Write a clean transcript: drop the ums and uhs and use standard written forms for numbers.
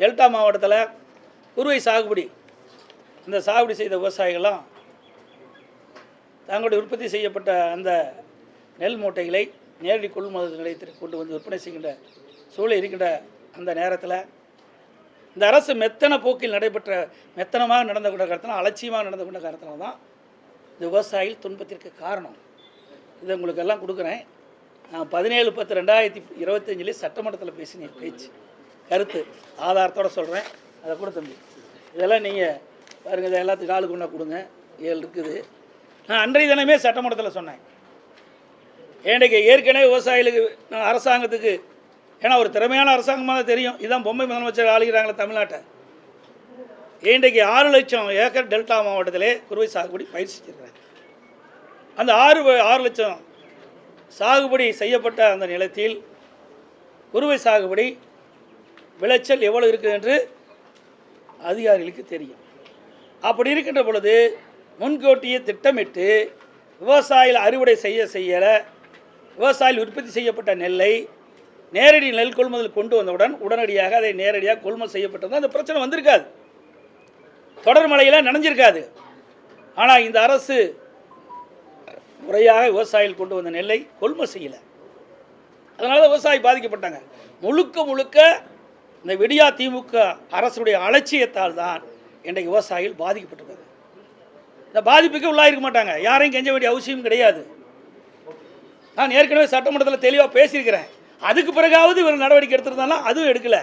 Delta மாவட்டத்தில் குறுவை சாகுபடி இந்த சாகுபடி செய்த விவசாயிகள்லாம் தங்களுடைய உற்பத்தி செய்யப்பட்ட அந்த நெல் மூட்டைகளை நேரடி கொள்முதல் நிலையத்திற்கு கொண்டு வந்து விற்பனை செய்கின்ற சூழல் இருக்கின்ற அந்த நேரத்தில் இந்த அரசு மெத்தன போக்கில் மெத்தனமாக நடந்து கொண்ட காரணத்தினால், அலட்சியமாக நடந்து கொண்ட காரணத்தினால் தான் இந்த விவசாயிகள் துன்பத்திற்கு காரணம். இதை உங்களுக்கு எல்லாம் கொடுக்குறேன். நான் 17/10/2025 சட்டமன்றத்தில் பேசின பேச்சு கருத்து ஆதாரத்தோடு சொல்கிறேன். அதை கூட தம்பி இதெல்லாம் நீங்கள் பாருங்கள், இதை எல்லாத்துக்கும் ஆளுக்கு ஒன்றா கொடுங்க. 7 இருக்குது. நான் அன்றைய தினமே சட்டமன்றத்தில் சொன்னேன். ஏன்றைக்கு ஏற்கனவே விவசாயிகளுக்கு அரசாங்கத்துக்கு, ஏன்னா ஒரு திறமையான அரசாங்கமாக தெரியும், இதுதான் பொம்மை முதலமைச்சர் ஆளுகிறாங்களே தமிழ்நாட்டை. இன்றைக்கு 6 லட்சம் ஏக்கர் டெல்டா மாவட்டத்திலே குறுவை சாகுபடி பயிர் செஞ்சிருக்கிறாங்க. அந்த 6 லட்சம் சாகுபடி செய்யப்பட்ட அந்த நிலத்தில் குறுவை சாகுபடி விளைச்சல் எவ்வளோ இருக்குது என்று அதிகாரிகளுக்கு தெரியும். அப்படி இருக்கின்ற பொழுது முன்கூட்டியே திட்டமிட்டு விவசாயிகள் அறுவடை செய்ய விவசாயிகள் உற்பத்தி செய்யப்பட்ட நெல்லை நேரடி நெல் கொள்முதல் கொண்டு வந்தவுடன் உடனடியாக அதை நேரடியாக கொள்முதல் செய்யப்பட்டது, அந்த பிரச்சனை வந்திருக்காது, தொடர் மழையில் நனைஞ்சிருக்காது. ஆனால் இந்த அரசு முறையாக விவசாயிகள் கொண்டு வந்த நெல்லை கொள்முதல் செய்யலை. அதனால தான் விவசாயி பாதிக்கப்பட்டாங்க. முழுக்க இந்த விடியா திமுக அரசுடைய அலட்சியத்தால் தான் இன்றைக்கு விவசாயிகள் பாதிக்கப்பட்டிருக்காங்க. இந்த பாதிப்புக்கு உள்ளாயிருக்க மாட்டாங்க, யாரையும் கெஞ்ச வேண்டிய அவசியம் கிடையாது. நான் ஏற்கனவே சட்டமன்றத்தில் தெளிவாக பேசியிருக்கிறேன். அதுக்கு பிறகாவது இவர் நடவடிக்கை எடுத்திருந்தாலும் அதுவும் எடுக்கலை.